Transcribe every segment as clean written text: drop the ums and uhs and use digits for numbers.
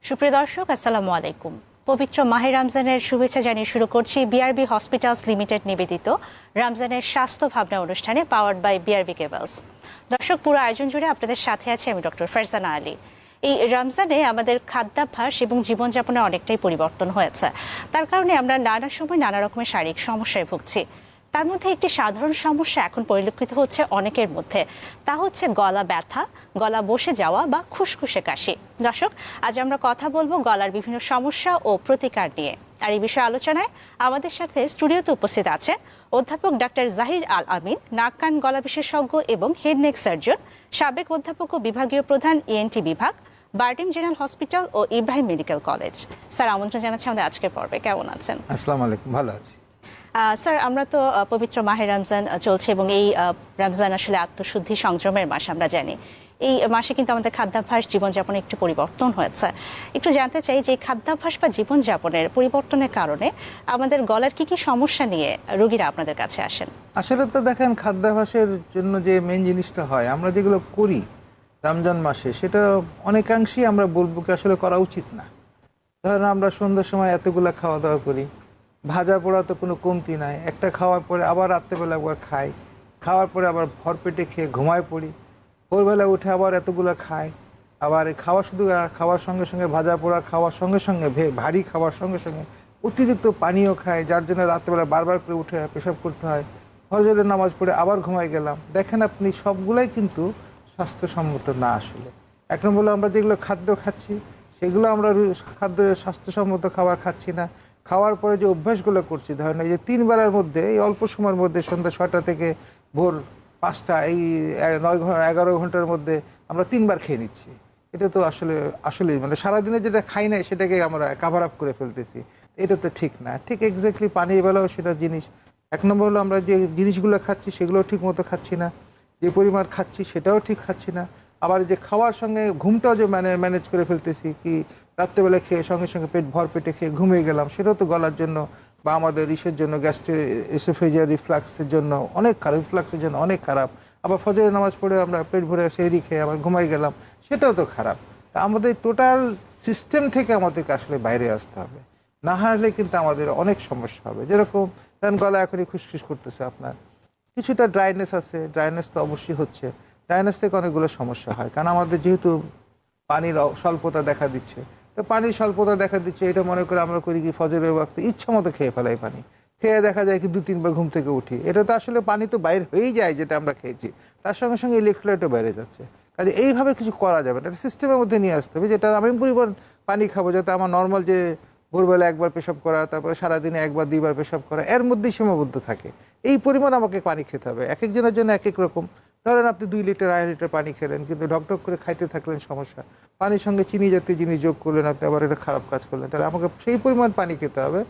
সুপ্রিয় দর্শক, আসসালামু আলাইকুম। পবিত্র মাহে রমজানের শুভেচ্ছা জানিয়ে শুরু করছি বিআরবি হসপিটালস লিমিটেড নিবেদিত রমজানের স্বাস্থ্য ভাবনা অনুষ্ঠানে পাওয়ার্ড বাই বিআরবি কেবলস। দর্শক, পুরো আয়োজন জুড়ে আপনাদের সাথে আছি আমি ডক্টর ফারজানা আলী। এই রমজানে আমাদের খাদ্যাভ্যাস এবং জীবনযাপনে অনেকটাই পরিবর্তন হয়েছে। তার কারণে আমরা নানা সময় নানা রকমের শারীরিক সমস্যায় ভুগছি। তার মধ্যে একটি সাধারণ সমস্যা এখন পরিলক্ষিত হচ্ছে অনেকের মধ্যে, তা হচ্ছে গলা ব্যথা, গলা বসে যাওয়া বা খুসখুসে কাশি। দর্শক, আজ আমরা কথা বলবো গলার বিভিন্ন সমস্যা ও প্রতিকার নিয়ে। আর এই বিষয়ে আলোচনায় আমাদের সাথে স্টুডিওতে উপস্থিত আছেন অধ্যাপক ডাক্তার জাহির আল আমিন, নাক কান গলা বিশেষজ্ঞ এবং হেড নেক সার্জন, সাবেক অধ্যাপক ও বিভাগীয় প্রধান ENT বিভাগ, বারটিম জেনারেল হসপিটাল ও ইব্রাহিম মেডিকেল কলেজ। স্যার, আমন্ত্রণ জানাচ্ছি আমাদের আজকের পর্বে। কেমন আছেন? আসসালামু আলাইকুম, ভালো আছি স্যার। আমরা তো পবিত্র মাহে রমজান চলছে এবং এই রমজান আসলে আত্মশুদ্ধি সংযমের মাস আমরা জানি। এই মাসে কিন্তু আমাদের খাদ্যাভ্যাস, জীবনযাপনে একটু পরিবর্তন হয়েছে। একটু জানতে চাই যে খাদ্যাভ্যাস বা জীবনযাপনের পরিবর্তনের কারণে আমাদের গলার কি কি সমস্যা নিয়ে রোগীরা আপনাদের কাছে আসেন? আসলে তো দেখেন, খাদ্যাভ্যাসের জন্য যে মেন জিনিসটা হয়, আমরা যেগুলো করি রমজান মাসে, সেটা অনেকাংশেই আমরা বলবো কি আসলে করা উচিত না। ধরেন আমরা সন্ধ্যার সময় এতগুলো খাওয়া দাওয়া করি, ভাজা পোড়া তো কোনো কমতি নাই, একটা খাওয়ার পরে আবার রাত্রেবেলা একবার খাই, খাওয়ার পরে আবার ভরপেটে খেয়ে ঘুমায় পড়ি, ভোরবেলা উঠে আবার এতগুলো খাই, আবার খাওয়া শুধু খাওয়ার সঙ্গে সঙ্গে ভাজা পোড়া খাওয়ার সঙ্গে সঙ্গে ভারী খাওয়ার সঙ্গে সঙ্গে অতিরিক্ত পানীয় খায়, যার জন্য রাত্রেবেলা বারবার করে উঠে পেশাব করতে হয়, ফজরের নামাজ পড়ে আবার ঘুমাই গেলাম। দেখেন আপনি, সবগুলাই কিন্তু স্বাস্থ্যসম্মত না। আসলে এক নম্বর হলো আমরা যেগুলো খাদ্য খাচ্ছি সেগুলো আমরা খাদ্য স্বাস্থ্যসম্মত খাবার খাচ্ছি না। খাওয়ার পরে যে অভ্যাসগুলো করছি, ধরেন এই যে 3 বেলার মধ্যে, এই অল্প সময়ের মধ্যে সন্ধ্যা 6টা থেকে ভোর 5টা, এই 11 ঘন্টার মধ্যে আমরা 3 বার খেয়ে নিচ্ছি। এটা তো আসলেই মানে সারাদিনে যেটা খাই নাই সেটাকে আমরা কাভার আপ করে ফেলতেছি। এটা তো ঠিক না। ঠিক এক্স্যাক্টলি পানির বেলাও সেটা জিনিস। এক নম্বর হলো আমরা যে জিনিসগুলো খাচ্ছি সেগুলো ঠিক মতো খাচ্ছি না, যে পরিমাণ খাচ্ছি সেটাও ঠিক খাচ্ছি না। আবার যে খাওয়ার সঙ্গে ঘুমটাও যে ম্যানেজ করে ফেলতেছি, কি রাত্রেবেলা খেয়ে সঙ্গে সঙ্গে ভর পেটে খেয়ে ঘুমিয়ে গেলাম, সেটাও তো গলার জন্য বা আমাদের ইসের জন্য, গ্যাস্ট্রোএসোফেজিয়াল রিফ্লাক্সের জন্য অনেক খারাপ, রিফ্লাক্সের জন্য অনেক খারাপ। আবার ফজরের নামাজ পড়ে আমরা পেট ভরে সেহরি খেয়ে আবার ঘুমাই গেলাম, সেটাও তো খারাপ। তা আমাদের টোটাল সিস্টেম থেকে আমাদেরকে আসলে বাইরে আসতে হবে, না হলে কিন্তু আমাদের অনেক সমস্যা হবে। যেরকম ধরেন গলা এখনই খুসখুস করতেছে, আপনার কিছুটা ড্রাইনেস আছে, ড্রাইনেস তো অবশ্যই হচ্ছে। ড্রাইনেস থেকে অনেকগুলো সমস্যা হয়, কারণ আমাদের যেহেতু পানির স্বল্পতা দেখা দিচ্ছে, তো পানির স্বল্পতা দেখা দিচ্ছে, এটা মনে করে আমরা করি কি ফজরের ওয়াক্তে ইচ্ছা মতো খেয়ে ফেলাই পানি, খেয়ে দেখা যায় কি 2-3 বার ঘুম থেকে উঠি। এটা তো আসলে পানি তো বাইরে হয়েই যায় যেটা আমরা খেয়েছি, তার সঙ্গে সঙ্গে ইলেকট্রোলাইটও বাইরে যাচ্ছে। কাজে এইভাবে কিছু করা যাবে না, এটা সিস্টেমের মধ্যে নিয়ে আসতে হবে, যেটা আমি পরিমাণ পানি খাবো, যাতে আমার নর্মাল যে ভোরবেলা একবার পেশাব করা, তারপরে সারাদিনে 1-2 বার পেশাব করা, এর মধ্যেই সীমাবদ্ধ থাকে। এই পরিমাণ আমাকে পানি খেতে হবে। এক একজনের জন্য এক এক রকম। ধরেন আপনি 2 লিটার 2.5 লিটার পানি খেলেন, কিন্তু ঢকঢক করে খাইতে থাকলেন, সমস্যা। পানির সঙ্গে চিনি জাতীয় জিনিস যোগ করলেন, আপনি আবার এটা খারাপ কাজ করলেন। তাহলে আমাকে সেই পরিমাণ পানি খেতে হবে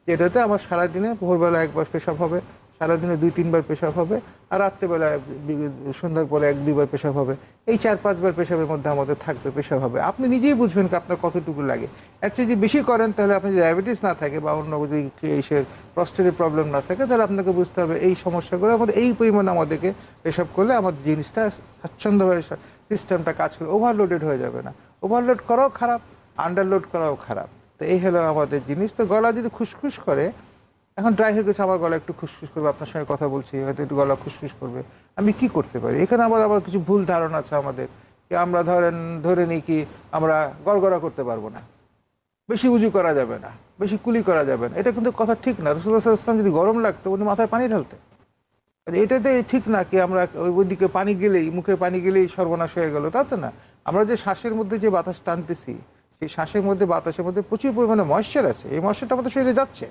যেটাতে আমার সারাদিনে ভোরবেলা 1 বার পেশাব হবে, সারাদিনে 2-3 বার পেশাব হবে, আর রাত্রেবেলা সন্ধ্যার পরে 1-2 বার পেশাব হবে। এই 4-5 বার পেশাবের মধ্যে আমাদের থাকবে, পেশাব হবে। আপনি নিজেই বুঝবেন কি আপনার কতটুকু লাগে। এর চেয়ে যদি বেশি করেন, তাহলে আপনি যদি ডায়াবেটিস না থাকে বা অন্য যদি প্রস্টেটের প্রবলেম না থাকে, তাহলে আপনাকে বুঝতে হবে এই সমস্যাগুলো আমাদের এই পরিমাণে আমাদেরকে পেশাব করলে আমাদের জিনিসটা স্বাচ্ছন্দ্যভাবে সিস্টেমটা কাজ করে, ওভারলোডেড হয়ে যাবে না। ওভারলোড করাও খারাপ, আন্ডারলোড করাও খারাপ। তো এই হলো আমাদের জিনিস। তো গলা যদি খুসখুস করে, এখন ড্রাই হয়ে গেছে, আমার গলা একটু খুসখুস করবে, আপনার সঙ্গে কথা বলছি হয়তো একটু গলা খুসখুস করবে, আমি কি করতে পারি? এখানে আবার কিছু ভুল ধারণা আছে আমাদের, কি আমরা ধরে নিই কি আমরা গড়গড়া করতে পারবো না, বেশি উঁচু করা যাবে না, বেশি কুলি করা যাবে না। এটা কিন্তু কথা ঠিক না। রাসূলুল্লাহ সাল্লাল্লাহু আলাইহি ওয়াসাল্লাম যদি গরম লাগতো, উনি মাথায় পানি ঢালতেন। এটাতে ঠিক না কি আমরা ওইদিকে পানি গেলেই, মুখে পানি গেলেই সর্বনাশ হয়ে গেল, তা তো না। আমরা যে শ্বাসের মধ্যে যে বাতাস টানতেছি, সেই শ্বাসের মধ্যে বাতাসের মধ্যে প্রচুর পরিমাণে ময়েশ্চার আছে। এই ময়েশ্চারটা আমাদের শরীরে যাচ্ছে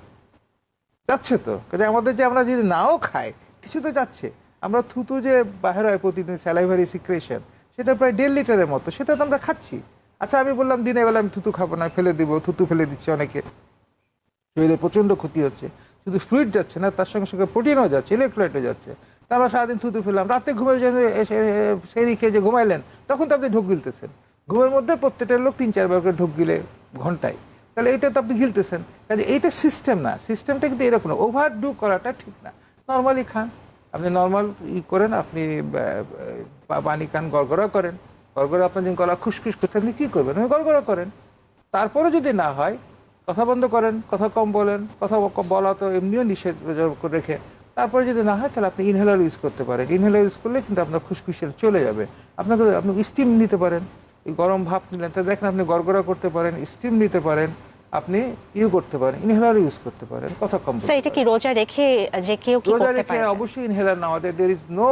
তো। কাজে আমাদের যে আমরা যদি নাও খাই, কিছু তো যাচ্ছে। আমরা থুতু যে বাহির হয় প্রতিদিন, স্যালাইভারি সিক্রেশন, সেটা প্রায় 1.5 লিটারের মতো, সেটা তো আমরা খাচ্ছি। আচ্ছা, আমি বললাম দিনের বেলা আমি থুতু খাবো না, ফেলে দিব, থুতু ফেলে দিচ্ছে অনেকে, শরীরে প্রচণ্ড ক্ষতি হচ্ছে। শুধু ফ্লুইড যাচ্ছে না, তার সঙ্গে সঙ্গে প্রোটিনও যাচ্ছে, ইলেকট্রোলাইটও যাচ্ছে। তা আমরা সারাদিন থুতু ফেললাম, রাতে ঘুমের জন্য সেরি খেয়ে যে ঘুমাইলেন, তখন তো আপনি ঢোক গিলতেছেন। ঘুমের মধ্যে প্রত্যেকটা লোক 3-4 বার করে ঢোক গিলে ঘন্টায়, তাহলে এটা তো আপনি গিলতেছেন। কাজে এইটা সিস্টেম না, সিস্টেমটা কিন্তু এরকম না, ওভারডু করাটা ঠিক না। নর্মালি খান, আপনি নর্মাল করেন, আপনি পানি খান, গড়গড়া করেন। গড়গড়া আপনার যখন গলা খুসখুস করছে, আপনি কী করবেন? আপনি গড়গড়া করেন। তারপরে যদি না হয়, কথা বন্ধ করেন, কথা কম বলেন, কথা বলা তো এমনিও নিষেধ রেখে, তারপরে যদি না হয় তাহলে আপনি ইনহেলার ইউজ করতে পারেন। ইনহেলার ইউজ করলে কিন্তু আপনার খুশখুশিটা চলে যাবে। আপনি স্টিম নিতে পারেন, এই গরম ভাপ নিলেন তা দেখেন আপনি গড়গড়া করতে পারেন, স্টিম নিতে পারেন, আপনি করতে পারেন, ইনহেলার ইউজ করতে পারেন, কথা কম বলতে স্যার এটা কি রোজা রেখে যে কেউ কি রোজা করতে রেখে পারে? অবশ্যই ইনহেলার নেওয়া যায়। There is no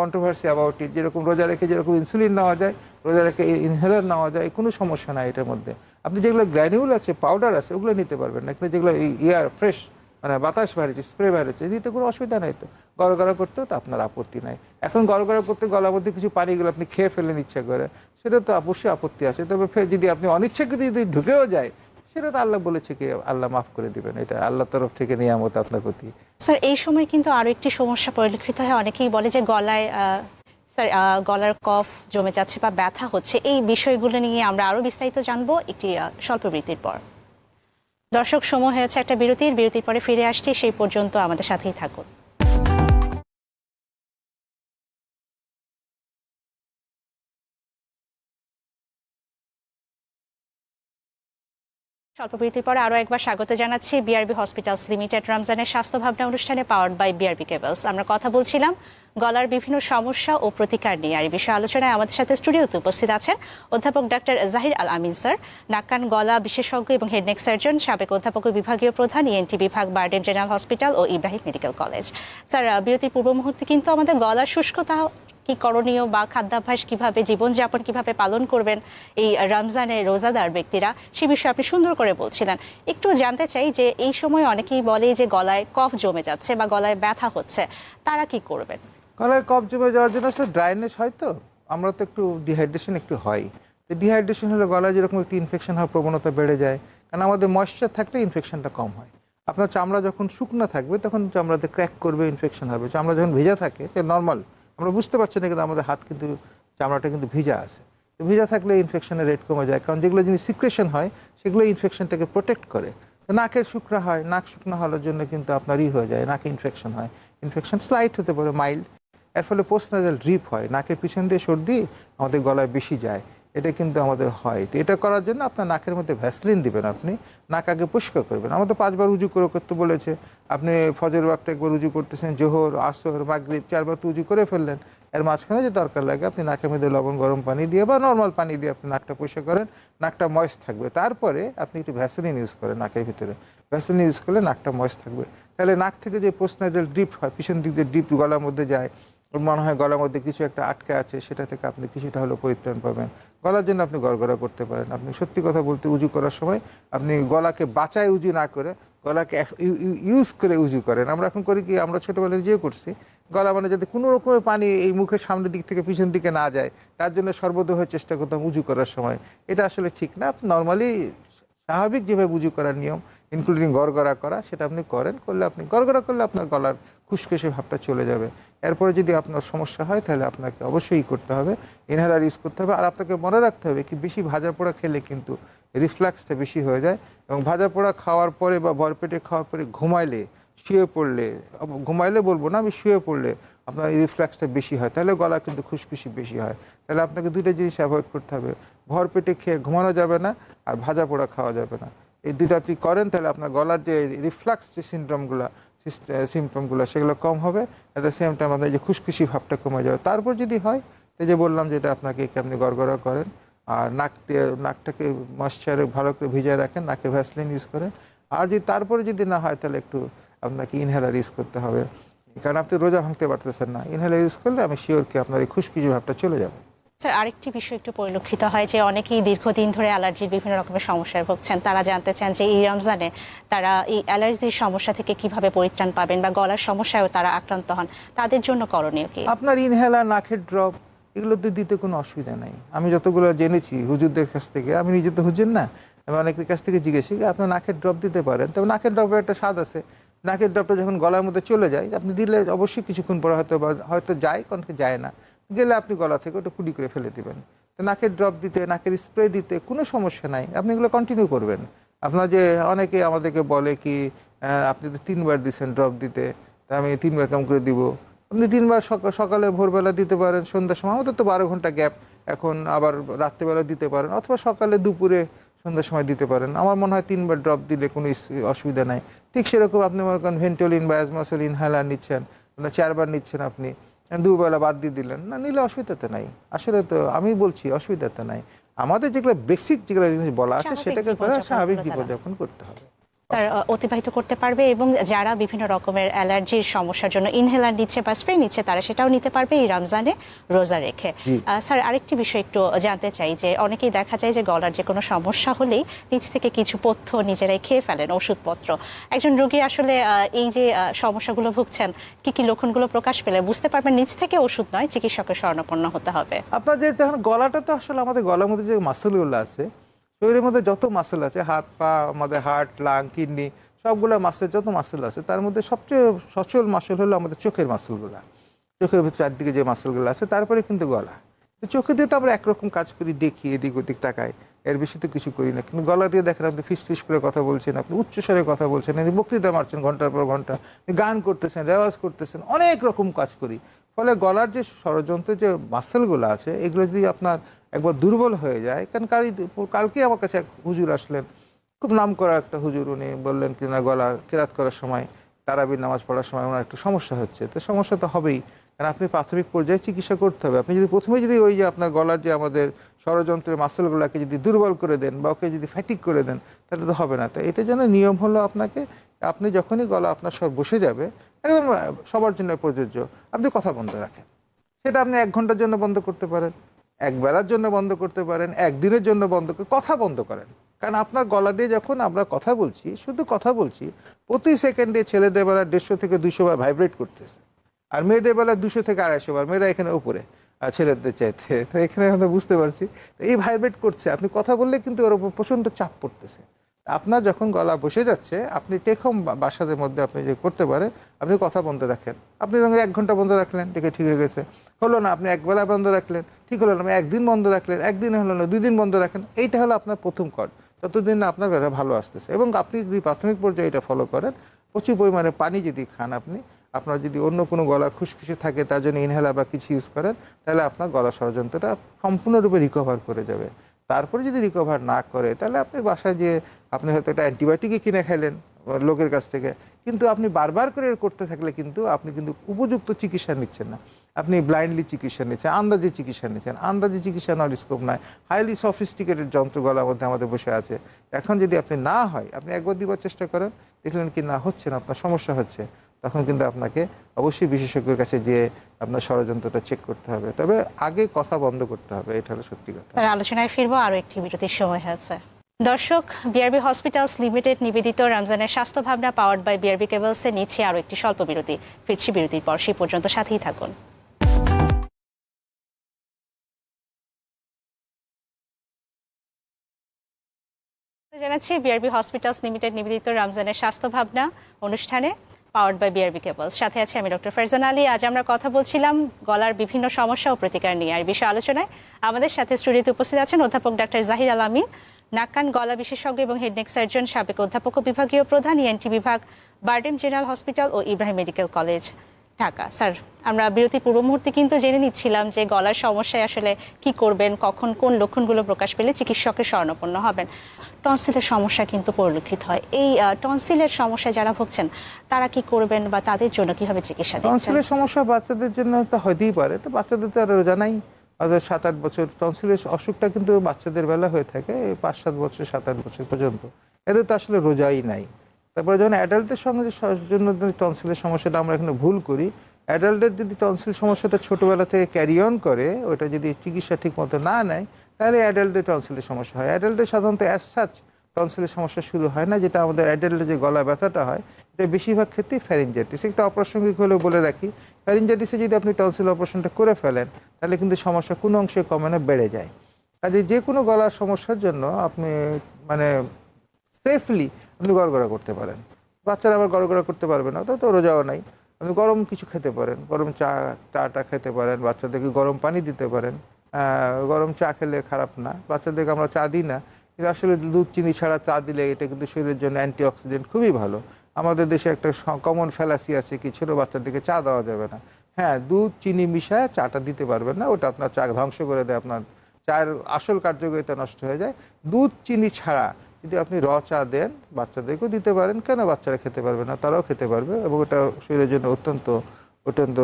controversy about it. যেরকম রোজা রেখে যেরকম ইনসুলিন নেওয়া যায়, রোজা রেখে ইনহেলার নেওয়া যায়, কোনো সমস্যা নাই এটার মধ্যে। আপনি যেগুলো গ্র্যানিউল আছে, পাউডার আছে, ওগুলো নিতে পারবেন না। কিন্তু যেগুলো এয়ার ফ্রেশ, মানে বাতাস বাইরেছে, স্প্রে বাইরেছে, দিতে কোনো অসুবিধা নাই। তো গড়গড়া করতেও তো আপনার আপত্তি নাই। এখন গড়গড়া করতে গলার মধ্যে কিছু পানিগুলো আপনি খেয়ে ফেলেন ইচ্ছা করে, সেটা তো অবশ্যই আপত্তি আছে। তবে যদি আপনি অনিচ্ছাকৃত যদি ঢুকেও যায়, সেটা তো আল্লাহ বলেছে কি আল্লাহ মাফ করে দিবেন। এটা আল্লাহর তরফ থেকে নিয়ামত আপনার প্রতি। স্যার এই সময় কিন্তু আরো একটি সমস্যা পরিলক্ষিত হয়, অনেকেই বলে যে গলায় স্যার গলার কফ জমে যাচ্ছে বা ব্যথা হচ্ছে। এই বিষয়গুলো নিয়ে আমরা আরো বিস্তারিত জানবো একটি স্বল্প বিরতির পর। দর্শক, সময় হয়েছে একটা বিরতির পরে ফিরে আসছি, সেই পর্যন্ত আমাদের সাথেই থাকুন। স্বল্প বিরতির পরে আরও একবার স্বাগত জানাচ্ছি বিআরবি হসপিটালস লিমিটেড রমজানের স্বাস্থ্য ভাবনা অনুষ্ঠানে পাওয়ার্ড বাই বিআরবি কেবলস। আমরা কথা বলছিলাম গলার বিভিন্ন সমস্যা ও প্রতিকার নিয়ে। আর এই বিষয়ে আলোচনায় আমাদের সাথে স্টুডিওতে উপস্থিত আছেন অধ্যাপক ডক্টর জাহির আল আমিন স্যার, নাক কান গলা বিশেষজ্ঞ এবং হেডনেক সার্জন, সাবেক অধ্যাপক ও বিভাগীয় প্রধান, ইএনটি বিভাগ, বারডেম জেনারেল হসপিটাল ও ইব্রাহিম মেডিকেল কলেজ। স্যার বিরতির পূর্ব মুহূর্তে কিন্তু আমাদের গলার শুষ্কতা কি করণীয় বা খাদ্যাভ্যাস কিভাবে, জীবনযাপন কিভাবে পালন করবেন এই রমজানে রোজাদার ব্যক্তিরা, সে বিষয়ে আপনি সুন্দর করে বলছিলেন। একটু জানতে চাই যে এই সময় অনেকেই বলে যে গলায় কফ জমে যাচ্ছে বা গলায় ব্যথা হচ্ছে, তারা কি করবেন? গলায় কফ জমে যাওয়ার জন্য আসলে ড্রাইনেস হয়, তো আমরা তো একটু ডিহাইড্রেশন একটু হয়। তো ডিহাইড্রেশন হলে গলায় যেরকম একটু ইনফেকশন হওয়ার প্রবণতা বেড়ে যায়, কারণ আমাদের ময়েশ্চার থাকলে ইনফেকশনটা কম হয়। আপনার চামড়া যখন শুকনো থাকবে তখন চামড়াতে ক্র্যাক করবে, ইনফেকশন হবে। চামড়া যখন ভেজা থাকে, নর্মাল আমরা বুঝতে পারছি না, কিন্তু আমাদের হাত কিন্তু চামড়াটা কিন্তু ভিজা আছে। তো ভিজা থাকলে ইনফেকশনের রেট কমে যায়, কারণ যেগুলো জিনিস সিক্রেশন হয় সেগুলো ইনফেকশনটাকে প্রোটেক্ট করে। তো নাকের শুকনা হয়, নাক শুকনো হওয়ার জন্য কিন্তু আপনারই হয়ে যায়, নাকে ইনফেকশন হয়। ইনফেকশন স্লাইট হতে পারে, মাইল্ড। এর ফলে পোস্ট নাজাল ড্রিপ হয়, নাকের পিছন দিয়ে সর্দি আমাদের গলায় বেশি যায়, এটা কিন্তু আমাদের হয়। তো এটা করার জন্য আপনার নাকের মধ্যে ভ্যাসলিন দিবেন, আপনি নাক আগে পরিষ্কার করবেন। আমাদের 5 বার উজু করে করতে বলেছে। আপনি ফজর ওয়াক্তে একবার উজু করতেছেন, জোহর, আসর, মাগরিব 4 বার তো উজু করে ফেললেন। এর মাঝখানে যে দরকার লাগে আপনি নাকের মধ্যে লবণ গরম পানি দিয়ে বা নর্মাল পানি দিয়ে আপনি নাকটা পরিষ্কার করেন, নাকটা ময়েস্ট থাকবে। তারপরে আপনি একটু ভ্যাসলিন ইউজ করেন নাকের ভিতরে, ভ্যাসলিন ইউজ করলে নাকটা ময়েস্ট থাকবে। তাহলে নাক থেকে যে পোস্ট নাজাল ড্রিপ হয়, পিছন দিক দিয়ে ড্রিপ গলার মধ্যে যায়, মনে হয় গলার মধ্যে কিছু একটা আটকে আছে, সেটা থেকে আপনি কিছুটা হলেও পরিত্রাণ পাবেন। গলার জন্য আপনি গড়গড়া করতে পারেন। আপনি সত্যি কথা বলতে উজু করার সময় আপনি গলাকে বাঁচায় উজু না করে গলাকে ইউজ করে উজু করেন। আমরা এখন করি কি, আমরা ছোটোবেলায় নিজেও করছি, গলা মানে যাতে কোনো রকমের পানি এই মুখের সামনের দিক থেকে পিছন দিকে না যায়, তার জন্য সর্বদয় চেষ্টা করতাম উজু করার সময়। এটা আসলে ঠিক না। নর্মালি স্বাভাবিক যেভাবে উজু করার নিয়ম, ইনক্লুডিং গড়গড়া করা, সেটা আপনি করেন। করলে আপনি গড়গড়া করলে আপনার গলার খুশখুশে ভাবটা চলে যাবে। এরপরে যদি আপনার সমস্যা হয় তাহলে আপনাকে অবশ্যই করতে হবে, ইনহেলার ইউজ করতে হবে। আর আপনাকে মনে রাখতে হবে কি, বেশি ভাজা পোড়া খেলে কিন্তু রিফ্লাক্সটা বেশি হয়ে যায়, এবং ভাজা পোড়া খাওয়ার পরে বা ভরপেটে খাওয়ার পরে শুয়ে পড়লে, ঘুমাইলে বলবো না, আমি শুয়ে পড়লে আপনার এই রিফ্লাক্সটা বেশি হয়, তাহলে গলা কিন্তু খুশখুশি বেশি হয়। তাহলে আপনাকে 2টা জিনিস অ্যাভয়েড করতে হবে, ভরপেটে খেয়ে ঘুমানো যাবে না, আর ভাজা পোড়া খাওয়া যাবে না। এই 2টা আপনি করেন, তাহলে আপনার গলার যে রিফ্লাক্স যে সিমটমগুলো সেগুলো কম হবে। অ্যাট দ্য সেম টাইম আপনার যে খুশখুশি ভাবটা কমে যাবে। তারপর যদি হয়, এই যে বললাম যেটা আপনাকে, আপনি গড়গড়া করেন, আর নাকটাকে ময়েশ্চারে ভালো করে ভিজিয়ে রাখেন, নাকে ভ্যাসলিন ইউজ করেন। আর যদি তারপরে যদি না হয়, তাহলে একটু আপনাকে ইনহেলার ইউজ করতে হবে, কারণ আপনি রোজা ভাঙতে পারতেছেন না। ইনহেলার ইউজ করলে আমি শিওর কি আপনার এই খুশখুশি ভাবটা চলে যাবে। স্যার আরেকটি বিষয় একটু পরিলক্ষিত হয় যে অনেকেই দীর্ঘদিন ধরে অ্যালার্জির বিভিন্ন রকমের সমস্যায় ভুগছেন, তারা জানতে চান যে এই রমজানে তারা এই অ্যালার্জির সমস্যা থেকে কিভাবে পরিত্রাণ পাবেন বা গলার সমস্যায়ও তারা আক্রান্ত হন, তাদের জন্য করণীয় কি? আপনার ইনহেলার, নাকের ড্রপ, এগুলো তো দিতে কোনো অসুবিধা নাই। আমি যতগুলো জেনেছি হুজুরদের কাছ থেকে, আমি নিজে তো হুজুর না, আমি অনেকের কাছ থেকে জিজ্ঞেস করি, আপনার নাকের ড্রপ দিতে পারেন। তবে নাকের ড্রপের একটা স্বাদ আছে। নাকের ড্রপটা যখন গলার মধ্যে চলে যায়, আপনি দিলে অবশ্যই কিছুক্ষণ পরে হয়তো যায়, অনেকে যায় না, গেলে আপনি গলা থেকে ওটা কুড়ি করে ফেলে দেবেন। তো নাকের ড্রপ দিতে, নাকের স্প্রে দিতে কোনো সমস্যা নাই, আপনি এগুলো কন্টিনিউ করবেন। আপনার যে অনেকে আমাদেরকে বলে কি, আপনি তো 3 বার দিচ্ছেন ড্রপ দিতে, তা আমি 3 বার কম করে দিব। আপনি 3 বার সকালে ভোরবেলা দিতে পারেন, সন্ধ্যার সময়, আমাদের তো 12 ঘন্টা গ্যাপ, এখন আবার রাত্রেবেলা দিতে পারেন, অথবা সকালে দুপুরে সন্ধ্যার সময় দিতে পারেন। আমার মনে হয় 3বার ড্রপ দিলে কোনো অসুবিধা নাই। ঠিক সেরকম আপনি মনে করেন ভেন্টোলিন বা অ্যাজমাসল ইনহেলার নিচ্ছেন, 4বার নিচ্ছেন আপনি, 2 বেলা বাদ দিয়ে দিলেন না, নিলে অসুবিধা তো নাই। আসলে তো আমি বলছি অসুবিধা তো নাই। আমাদের যেগুলো বেসিক যেগুলো জিনিস বলা আছে সেটাকে করে স্বাভাবিক জীবনযাপন করতে হবে, তার অতিবাহিত করতে পারবে। এবং যারা বিভিন্ন রকমের অ্যালার্জির সমস্যার জন্য ইনহেলার নিচ্ছে বা স্প্রে নিচ্ছে তারা সেটাও নিতে পারবে এই রমজানে রোজা রেখে। স্যার, আরেকটি বিষয় একটু জানতে চাই যে অনেকেই দেখা যায় যে গলার যে কোনো সমস্যা হলেই নিজ থেকে কিছু পথ্য নিজেরাই খেয়ে ফেলেন, ওষুধপত্র। একজন রোগী আসলে এই যে সমস্যাগুলো ভুগছেন, কি কি লক্ষণগুলো প্রকাশ পেলে বুঝতে পারবেন নিজ থেকে ওষুধ নয়, চিকিৎসকের শরণাপন্ন হতে হবে? আপনার যে তখন গলাটা তো আসলে আমাদের গলার মধ্যে যে মাসেলগুলো আছে, শরীরের মধ্যে যত মাসেল আছে, হাত পা, আমাদের হার্ট, লাং, কিডনি, সবগুলো মাসেল, যত মাসেল আছে তার মধ্যে সবচেয়ে সচল মাসেল হলো আমাদের চোখের মাসেলগুলো। চোখের ভিতরে চারদিকে যে মাসেলগুলো আছে, তারপরে কিন্তু গলা। তো চোখে দিয়ে তো আমরা একরকম কাজ করি, দেখি এদিক ওদিক তাকাই, এর বেশি তো কিছু করি না। কিন্তু গলা দিয়ে দেখেন আপনি ফিস ফিস করে কথা বলছেন, আপনি উচ্চস্বরে কথা বলছেন, বক্তৃতা মারছেন ঘন্টার পর ঘন্টা, গান করতেছেন, রেওয়াজ করতেছেন, অনেক রকম কাজ করি। ফলে গলার যে ষড়যন্ত্রের যে মাসেলগুলো আছে এগুলো যদি আপনার একবার দুর্বল হয়ে যায়, কারণ কালকে আমার কাছে এক হুজুর আসলেন, খুব নাম করা একটা হুজুর, উনি বললেন কি না গলা কেরাত করার সময়, তারাবির নামাজ পড়ার সময় ওনার একটু সমস্যা হচ্ছে। তো সমস্যা তো হবেই, কারণ আপনি প্রাথমিক পর্যায়ে চিকিৎসা করতে হবে। আপনি যদি প্রথমে যদি ওই যে আপনার গলার যে আমাদের ষড়যন্ত্রের মাসেলগুলোকে যদি দুর্বল করে দেন বা ওকে যদি ফ্যাটিক করে দেন, তাহলে তো হবে না। তো এটার জন্য নিয়ম হলো আপনাকে, আপনি যখনই গলা আপনার সব বসে যাবে, একদম সবার জন্য প্রযোজ্য, আপনি কথা বন্ধ রাখেন। সেটা আপনি 1 ঘন্টার জন্য বন্ধ করতে পারেন, 1 বেলার জন্য বন্ধ করতে পারেন, 1 দিনের জন্য বন্ধ করে কথা বন্ধ করেন। কারণ আপনার গলা দিয়ে যখন আমরা কথা বলছি, শুধু কথা বলছি, প্রতি সেকেন্ডে ছেলেদের বেলা 150 থেকে 200 বার ভাইব্রেট করতেছে, আর মেয়েদের বেলা 200 থেকে 250 বার। মেয়েরা এখানে উপরে ছেলেদের চাইতে, তো এখানে আমরা বুঝতে পারছি এই ভাইব্রেট করছে। আপনি কথা বললে কিন্তু ওর উপর প্রচণ্ড চাপ পড়তেছে। আপনার যখন গলা বসে যাচ্ছে, আপনি টেক হোম বাসাদের মধ্যে আপনি যে করতে পারেন, আপনি কথা বন্ধ রাখেন। আপনি যখন 1 ঘন্টা বন্ধ রাখলেন, দেখে ঠিক হয়ে গেছে, হলো না। আপনি 1 বেলা বন্ধ রাখলেন, ঠিক হলো না। 1 দিন বন্ধ রাখলেন, 1 দিনে হলো না, 2 দিন বন্ধ রাখেন। এইটা হলো আপনার প্রথম কর, ততদিন না আপনার গলা ভালো আসতেছে। এবং আপনি যদি প্রাথমিক পর্যায়ে এটা ফলো করেন, প্রচুর পরিমাণে পানি যদি খান আপনি, আপনার যদি অন্য কোনো গলা খুশখুশি থাকে তার জন্য ইনহেলার বা কিছু ইউজ করেন, তাহলে আপনার গলা ষড়যন্ত্রটা সম্পূর্ণরূপে রিকভার করে যাবে। তারপরে যদি রিকভার না করে, তাহলে আপনি বাসায় যে আপনি হয়তো একটা অ্যান্টিবায়োটিকই কিনে খাইলেন লোকের কাছ থেকে, কিন্তু আপনি বারবার করে করতে থাকলে কিন্তু আপনি কিন্তু উপযুক্ত চিকিৎসা নিচ্ছেন না। আপনি ব্লাইন্ডলি চিকিৎসা নিচ্ছেন, আন্দাজে চিকিৎসা নিচ্ছেন। আন্দাজে চিকিৎসা নেওয়ার স্কোপ নাই। হাইলি সফিস্টিকেটেড যন্ত্র গলার মধ্যে আমাদের বসে আছে। এখন যদি আপনি না হয়, আপনি 1 বার 2 বার চেষ্টা করেন, দেখলেন কি না হচ্ছে না, আপনার সমস্যা হচ্ছে, তখন কিন্তু আপনাকে অবশ্যই বিশেষজ্ঞের কাছে যেয়ে আপনার ষড়যন্ত্রটা চেক করতে হবে। তবে আগে কথা বন্ধ করতে হবে, এটা হলো সত্যি কথা। স্যার, আলোচনায় ফিরবো, আরো একটি বিরতির সময় হয়েছে। দর্শক, বিআরবি হসপিটালস লিমিটেড নিবেদিত রমজানের স্বাস্থ্য ভাবনা পাওয়ার্ড বাই বিআরবি কেবলসে নিচ্ছে আরো একটি স্বল্প বিরতি। ফিরছি বিরতির পর, সেই পর্যন্ত সাথেই থাকুন। জানাচ্ছি বিআরবি হসপিটালস লিমিটেড নিবেদিত রমজানের স্বাস্থ্য ভাবনা অনুষ্ঠানে পাওয়ার্ড বাই বিআরবি কেবলস। সাথে আছে আমি ডক্টর ফারজানা আলী। আজ আমরা কথা বলছিলাম গলার বিভিন্ন সমস্যা ও প্রতিকার নিয়ে। আর বিষয় আলোচনায় আমাদের সাথে স্টুডিওতে উপস্থিত আছেন অধ্যাপক ডক্টর জাহির আল আমিন, নাক কান গলা বিশেষজ্ঞ এবং হেড নেক সার্জন, সাবেক অধ্যাপক ও বিভাগীয় প্রধান, ইএনটি বিভাগ, বারডেম জেনারেল হসপিটাল ও Ibrahim medical college, Dhaka. Sir, আমরা বিরতি পূর্ব মুহূর্তে কিন্তু জেনে নিচ্ছিলাম যে গলার সমস্যায় আসলে কি করবেন, কখন কোন লক্ষণগুলো প্রকাশ পেলে চিকিৎসকের শরণাপন্ন হবেন। টনসিলের সমস্যা কিন্তু পরিলক্ষিত হয়। এই টনসিলের সমস্যায় যারা ভুগছেন তারা কি করবেন বা তাদের জন্য কিভাবে চিকিৎসা দিচ্ছেন? টনসিলের সমস্যা বাচ্চাদের জন্য তো হতেই পারে। তো বাচ্চাদের তো আর রোজা নাই, ওদের 7-8 বছর। টনসিলের অসুখটা কিন্তু বাচ্চাদের বেলা হয়ে থাকে 5-7 বছর, 7-8 বছর পর্যন্ত। এদের তো আসলে রোজাই নাই। তারপরে যখন অ্যাডাল্টের সঙ্গে জন্য টনসিলের সমস্যাটা আমরা এখানে ভুল করি। অ্যাডাল্টের যদি টনসিল সমস্যাটা ছোটোবেলা থেকে ক্যারি অন করে, ওটা যদি চিকিৎসা ঠিক মতো না নেয়, তাহলে অ্যাডাল্টদের টনসিলের সমস্যা হয়। অ্যাডাল্টদের সাধারণত অ্যাজ সাচ টনসিলের সমস্যা শুরু হয় না। যেটা আমাদের অ্যাডাল্টের যে গলা ব্যথাটা হয়, এটা বেশিরভাগ ক্ষেত্রেই ফ্যারিঞ্জাইটিস। একটা অপ্রাসঙ্গিক হলেও বলে রাখি, ফ্যারিঞ্জাইটিসে যদি আপনি টনসিল অপারেশনটা করে ফেলেন, তাহলে কিন্তু সমস্যা কোনো অংশে কমে না, বেড়ে যায়। কাজে যে কোনো গলার সমস্যার জন্য আপনি মানে সেফলি আপনি গড়গড়া করতে পারেন। বাচ্চারা আবার গড়গড়া করতে পারবে না, তো রোজাও নাই। আপনি গরম কিছু খেতে পারেন, গরম চাটা খেতে পারেন, বাচ্চাদেরকে গরম পানি দিতে পারেন। গরম চা খেলে খারাপ না, বাচ্চাদেরকে আমরা চা দিই না, কিন্তু আসলে দুধ চিনি ছাড়া চা দিলে এটা কিন্তু শরীরের জন্য অ্যান্টিঅক্সিডেন্ট খুবই ভালো। আমাদের দেশে একটা কমন ফ্যালাসি আছে কি, ছোটো বাচ্চাদেরকে চা দেওয়া যাবে না। হ্যাঁ, দুধ চিনি মিশায় চাটা দিতে পারবেন না, ওটা আপনার চা ধ্বংস করে দেয়, আপনার চায়ের আসল কার্যকারিতা নষ্ট হয়ে যায়। দুধ চিনি ছাড়া যদি আপনি চা দেন, বাচ্চাদেরকেও দিতে পারেন, কেন বাচ্চারা খেতে পারবে না, তারাও খেতে পারবে, এবং এটা শরীরের জন্য অত্যন্ত অত্যন্ত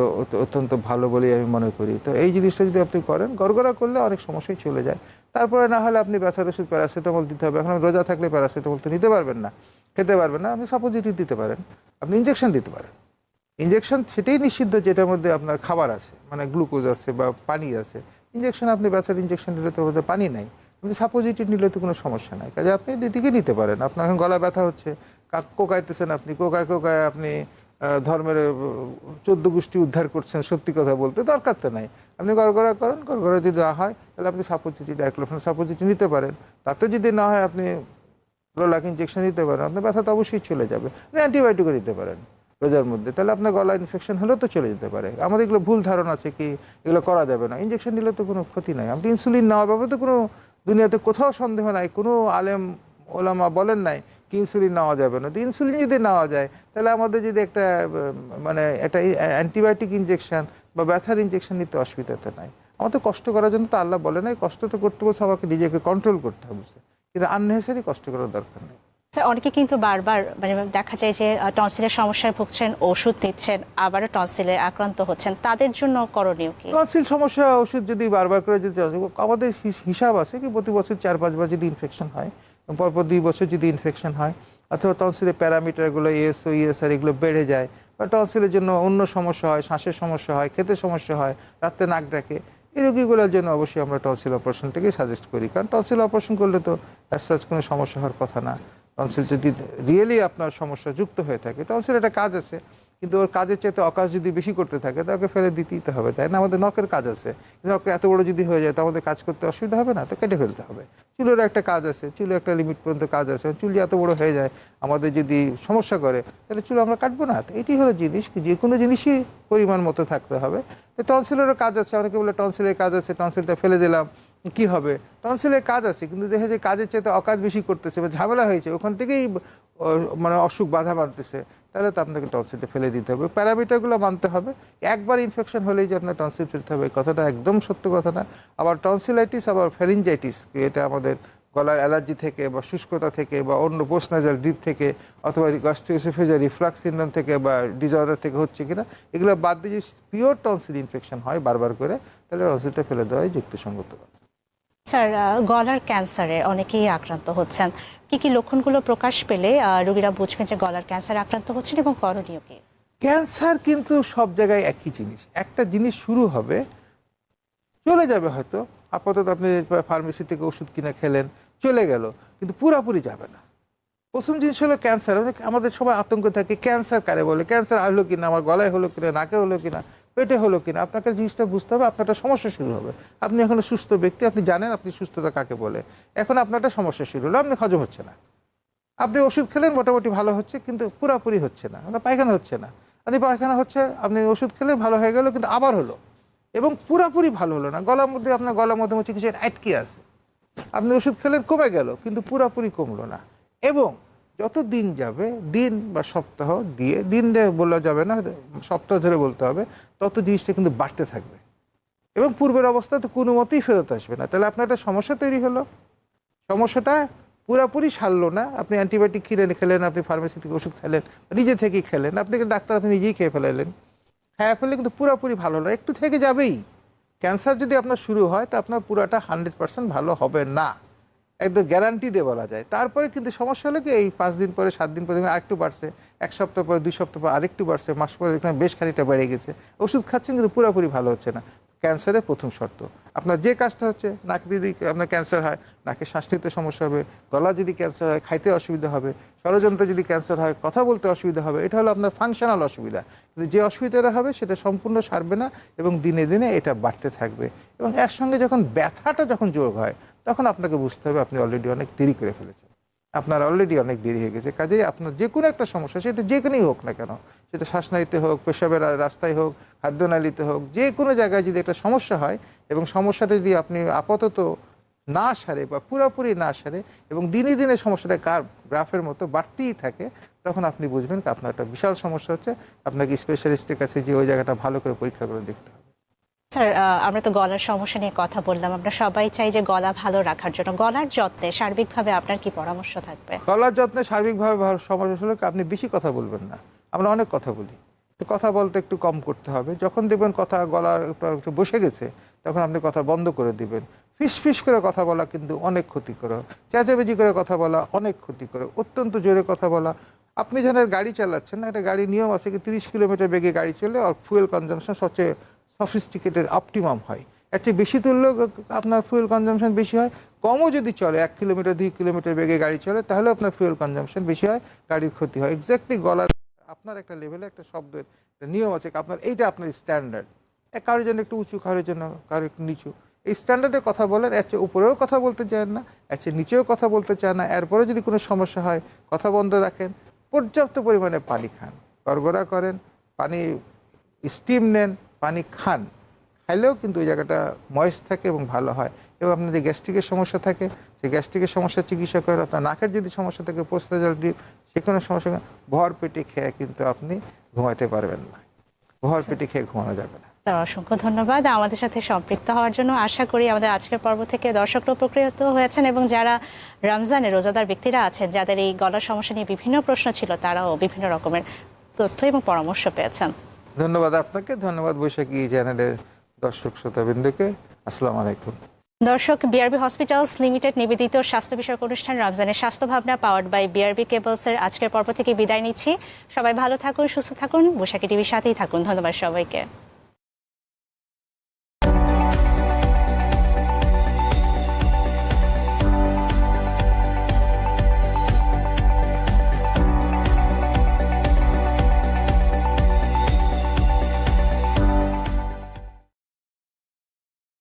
অত্যন্ত ভালো বলেই আমি মনে করি। তো এই জিনিসটা যদি আপনি করেন, গড়গড়া করলে অনেক সমস্যাই চলে যায়। তারপরে না হলে আপনি ব্যথার ওষুধ প্যারাসিটামল দিতে হবে। এখন রোজা থাকলে প্যারাসিটামল তো নিতে পারবেন না, খেতে পারবেন না, আপনি সাপোজিটরি দিতে পারেন, আপনি ইনজেকশন দিতে পারেন। ইনজেকশন সেটাই নিষিদ্ধ যেটার মধ্যে আপনার খাবার আছে, মানে গ্লুকোজ আছে বা পানি আছে। ইনজেকশন আপনি ব্যথার ইনজেকশন নিলে তো ওদের পানি নাই, আপনি সাপোজিটরি নিলে তো কোনো সমস্যা নাই, কাজে আপনি দুদিকে নিতে পারেন। আপনার এখন গলা ব্যথা হচ্ছে, কোকাইতেছেন, আপনি কোকায় কোকায় আপনি ধর্মের 14 গোষ্ঠী উদ্ধার করছেন, সত্যি কথা বলতে দরকার তো নাই। আপনি গড়গড়া করেন, গড়গড়া যদি না হয় তাহলে আপনি সাপোজিটরি, ডাইক্লোফেনাক সাপোজিটরি নিতে পারেন। তাতে যদি না হয় আপনি প্রোলাক ইনজেকশন নিতে পারেন, আপনার ব্যথা তো অবশ্যই চলে যাবে। আপনি অ্যান্টিবায়োটিকও নিতে পারেন রোজার মধ্যে, তাহলে আপনার গলা ইনফেকশন হলেও তো চলে যেতে পারে। আমাদের এগুলো ভুল ধারণা আছে কি এগুলো করা যাবে না, ইনজেকশন নিলে তো কোনো ক্ষতি নাই। আপনি ইনসুলিন নেওয়ার ব্যাপারে তো কোনো দুনিয়াতে কোথাও সন্দেহ নাই, কোনো আলেম ওলামা বলেন নাই কি ইনসুলিন নেওয়া যাবে না। তো ইনসুলিন যদি নেওয়া যায় তাহলে আমাদের যদি একটা মানে একটা অ্যান্টিবায়োটিক ইনজেকশন বা ব্যথার ইনজেকশন নিতে অসুবিধা তো নাই। আমাদের কষ্ট করার জন্য তো আল্লাহ বলে নাই, কষ্ট তো করতে বলছে আমাকে নিজেকে কন্ট্রোল করতে হবে, কিন্তু আননেসেসারি কষ্ট করার দরকার নেই। স্যার, অনেকে কিন্তু বারবার মানে দেখা যায় যে টনসিলের সমস্যায় ভুগছেন, ওষুধ নিচ্ছেন, আবারও টনসিলে আক্রান্ত হচ্ছেন, তাদের জন্য করণীয় কি? টনসিল সমস্যা ওষুধ যদি বারবার করে যদি আমাদের হিসাব আছে কি প্রতি বছর 4-5 বার যদি ইনফেকশন হয়, পরপর 2 বছর যদি ইনফেকশন হয়, অথবা টনসিলের প্যারামিটারগুলো এএসও ইএসআর এগুলো বেড়ে যায়, বা টনসিলের জন্য অন্য সমস্যা হয়, শ্বাসের সমস্যা হয়, খেতে সমস্যা হয়, রাত্রে নাক ডাকে, এই রোগীগুলোর জন্য অবশ্যই আমরা টনসিল অপারেশনটাকেই সাজেস্ট করি। কারণ টনসিল অপারেশন করলে তো অ্যাজ সাচ কোনো সমস্যা হওয়ার কথা না। টনসিল যদি রিয়েলি আপনার সমস্যা যুক্ত হয়ে থাকে, টনসিল একটা কাজ আছে, কিন্তু ওর কাজের চাইতে অকাজ যদি বেশি করতে থাকে তাকে ফেলে দিতেই তো হবে, তাই না? আমাদের নখের কাজ আছে, কিন্তু নখ এত বড় যদি হয়ে যায় তো আমাদের কাজ করতে অসুবিধা হবে না, তো কেটে ফেলতে হবে। চুলের একটা কাজ আছে, চুলে একটা লিমিট পর্যন্ত কাজ আছে, চুল এত বড় হয়ে যায় আমাদের যদি সমস্যা করে তাহলে চুল আমরা কাটবো না। তো এটি হলো জিনিস, যে কোনো জিনিসই পরিমাণ মতো থাকতে হবে। তো টনসিলেরও কাজ আছে, অনেকে বলে টনসিলের কাজ আছে, টনসিলটা ফেলে দিলাম কি হবে? টনসিলের কাজ আছে, কিন্তু দেখা যায় কাজের চাইতে অকাজ বেশি করতেছে বা ঝামেলা হয়েছে, ওখান থেকেই মানে অসুখ বাধা বাঁধতেছে, তাহলে তো আপনাকে টনসিলটা ফেলে দিতে হবে। প্যারামিটারগুলো মানতে হবে। একবার ইনফেকশন হলেই যে আপনার টনসিল ফেলতে হবে, কথাটা একদম সত্য কথা না। আবার টনসিলাইটিস, আবার ফ্যারিঞ্জাইটিস, এটা আমাদের গলার অ্যালার্জি থেকে বা শুষ্কতা থেকে বা অন্য পোস্টনাজাল ড্রিপ থেকে অথবা গ্যাস্ট্রোএসোফেজিয়াল রিফ্লাক্স সিনড্রোম থেকে বা ডিসঅর্ডার থেকে হচ্ছে কিনা, এগুলো বাদ দিয়ে যদি পিওর টনসিল ইনফেকশন হয় বারবার করে, তাহলে টনসিলটা ফেলে দেওয়াই যুক্তিসঙ্গত। স্যার, গলার ক্যান্সারে অনেকেই আক্রান্ত হচ্ছেন, কি কি লক্ষণগুলো প্রকাশ পেলে রোগীরা বুঝবেন যে গলার ক্যান্সারে আক্রান্ত হচ্ছেন এবং করণীয় কি? ক্যান্সার কিন্তু সব জায়গায় একই জিনিস, একটা জিনিস শুরু হবে চলে যাবে, হয়তো আপাতত আপনি ফার্মেসি থেকে ওষুধ কিনে খেলেন চলে গেল, কিন্তু পুরোপুরি যাবে না। প্রথম জিনিস হলো ক্যান্সার। আমাদের সবাই আতঙ্ক থাকে, ক্যান্সার কারে বলে, ক্যান্সার হলো কিনা, আমার গলায় হলো কিনা, নাকে হলো কিনা, পেটে হলো কিনা। আপনাকে জিনিসটা বুঝতে হবে, আপনার একটা সমস্যা শুরু হবে। আপনি এখন সুস্থ ব্যক্তি, আপনি জানেন আপনি সুস্থতা কাকে বলে। এখন আপনার একটা সমস্যা শুরু হলো, আপনি হজম হচ্ছে না, আপনি ওষুধ খেলেন মোটামুটি ভালো হচ্ছে, কিন্তু পুরোপুরি হচ্ছে না, আপনার পায়খানা হচ্ছে না, আপনি পায়খানা হচ্ছে, আপনি ওষুধ খেলেন ভালো হয়ে গেল, কিন্তু আবার হলো, এবং পুরোপুরি ভালো হলো না। গলার মধ্যে আপনার গলার মধ্যে হচ্ছে কিছু আটকে আছে, আপনি ওষুধ খেলেন কমে গেল, কিন্তু পুরোপুরি কমলো না। এবং যত দিন যাবে, দিন বা সপ্তাহ দিয়ে, দিন দিয়ে বলা যাবে না, সপ্তাহ ধরে বলতে হবে, তত জিনিসটা কিন্তু বাড়তে থাকবে এবং পূর্বের অবস্থা তো কোনো মতেই ফেরত আসবে না। তাহলে আপনার একটা সমস্যা তৈরি হলো, সমস্যাটা পুরোপুরি সারলো না। আপনি অ্যান্টিবায়োটিক কিনে খেলেন, আপনি ফার্মেসি থেকে ওষুধ খেলেন, নিজে থেকেই খেলেন, আপনি ডাক্তার আপনি নিজেই খেয়ে ফেলাইলেন, খেয়ে ফেললে কিন্তু পুরোপুরি ভালো হলো, একটু থেকে যাবেই। ক্যান্সার যদি আপনার শুরু হয় তো আপনার পুরাটা 100% ভালো হবে না, একদম গ্যারান্টি দিয়ে বলা যায়। তারপরে কিন্তু সমস্যা হলো কি, এই 5 দিন পরে 7 দিন পরে আরেকটু বাড়ছে, 1 সপ্তাহ পরে 2 সপ্তাহ পরে আরেকটু বাড়ছে, মাস পরে এখানে বেশ খানিকটা বেড়ে গেছে, ওষুধ খাচ্ছেন কিন্তু পুরোপুরি ভালো হচ্ছে না। ক্যান্সারের প্রথম শর্ত, আপনার যে কাজটা হচ্ছে, নাক যদি আপনার ক্যান্সার হয় নাকে শ্বাস নিতে সমস্যা হবে, গলা যদি ক্যান্সার হয় খাইতে অসুবিধা হবে, ষড়যন্ত্র যদি ক্যান্সার হয় কথা বলতে অসুবিধা হবে, এটা হলো আপনার ফাংশনাল অসুবিধা। কিন্তু যে অসুবিধাটা হবে সেটা সম্পূর্ণ সারবে না এবং দিনে দিনে এটা বাড়তে থাকবে। এবং এর সঙ্গে যখন ব্যথাটা যখন যোগ হয় তখন আপনাকে বুঝতে হবে আপনি অলরেডি অনেক দেরি করে ফেলেছেন, আপনার অলরেডি অনেক দেরি হয়ে গেছে। কাজেই আপনার যে কোনো একটা সমস্যা, সেটা যেখানেই হোক না কেন, সেটা শ্বাসনালীতে হোক, পেশাবের রাস্তায় হোক, খাদ্যনালীতে হোক, যে কোনো জায়গায় যদি একটা সমস্যা হয় এবং সমস্যাটা যদি আপনি আপাতত না সারে বা পুরোপুরি না সারে এবং দিনে দিনে সমস্যাটা গ্রাফের মতো বাড়তেই থাকে, তখন আপনি বুঝবেন আপনার একটা বিশাল সমস্যা হচ্ছে, আপনাকে স্পেশালিস্টের কাছে যে ওই জায়গাটা ভালো করে পরীক্ষা করে দেখতে হবে। স্যার, আমরা তো গলার সমস্যা নিয়ে কথা বললাম, আমরা সবাই চাই যে গলা ভালো রাখার জন্য গলার যত্নে সার্বিকভাবে আপনার কি পরামর্শ থাকবে? গলার যত্নে সার্বিকভাবে সমস্যা হলে আপনি বেশি কথা বলবেন না। আমরা অনেক কথা বলি, তো কথা বলতে একটু কম করতে হবে। যখন দেখবেন কথা গলা একটু বসে গেছে, তখন আপনি কথা বন্ধ করে দিবেন। ফিস ফিস করে কথা বলা কিন্তু অনেক ক্ষতিকর, চেঁচামেচি করে কথা বলা অনেক ক্ষতিকর, অত্যন্ত জোরে কথা বলা। আপনি যখন গাড়ি চালাচ্ছেন না, একটা গাড়ির নিয়ম আছে কি 30 কিলোমিটার বেগে গাড়ি চলে আর ফুয়েল কনজাম্পশন সবচেয়ে সফিস্টিকেটেড অপটিমাম হয়। এর চেয়ে বেশি তুললেও আপনার ফুয়েল কনজাম্পশন বেশি হয়। কমও যদি চলে 1 কিলোমিটার 2 কিলোমিটার বেগে গাড়ি চলে, তাহলে আপনার ফুয়েল কনজাম্পশন বেশি হয়, গাড়ির ক্ষতি হয়। এক্স্যাক্টলি গলার আপনার একটা লেভেলে একটা শব্দের একটা নিয়ম আছে, আপনার এইটা আপনার স্ট্যান্ডার্ড। কারোর জন্য একটু উঁচু, কারোর জন্য কারো একটু নিচু। এই স্ট্যান্ডার্ডে কথা বলেন, এর চেয়ে উপরেও কথা বলতে চান না, এর চেয়ে নিচেও কথা বলতে চান না। এরপরে যদি কোনো সমস্যা হয়, কথা বন্ধ রাখেন। পর্যাপ্ত পরিমাণে পানি খান, গড়গড়া করেন, পানি স্টিম নেন, পানি খান। খাইলেও কিন্তু ওই জায়গাটা ময়েস্ট থাকে এবং ভালো হয়। এবং আপনার যে গ্যাস্ট্রিকের সমস্যা থাকে, সেই গ্যাস্ট্রিকের সমস্যার চিকিৎসা করেন। আপনার নাকের যদি সমস্যা থাকে, পোস্টালজিক যে কোনো সমস্যা, ভর পেটে খেয়ে কিন্তু আপনি ঘুমাতে পারবেন না। ভর পেটে খেয়ে ঘুমানো যাবে না। স্যার, অসংখ্য ধন্যবাদ আমাদের সাথে সম্পৃক্ত হওয়ার জন্য। আশা করি আমাদের আজকের পর্ব থেকে দর্শকরা উপকৃত হয়েছেন এবং যারা রমজানে রোজাদার ব্যক্তিরা আছেন, যাদের এই গলার সমস্যা নিয়ে বিভিন্ন প্রশ্ন ছিল, তারাও বিভিন্ন রকমের তথ্য এবং পরামর্শ পেয়েছেন। ধন্যবাদ আপনাকে, ধন্যবাদ বৈশাখী চ্যানেলের দর্শক শ্রোতাবৃন্দকে। আসসালামু আলাইকুম। দর্শক, বিআরবি হসপিটালস লিমিটেড নিবেদিত স্বাস্থ্য বিষয়ক অনুষ্ঠান রমজানের স্বাস্থ্য ভাবনা পাওয়ার্ড বাই বিআরবি কেবলসের আজকের পর্ব থেকে বিদায় নিচ্ছি। সবাই ভালো থাকুন, সুস্থ থাকুন, বৈশাখী টিভির সাথেই থাকুন। ধন্যবাদ সবাইকে।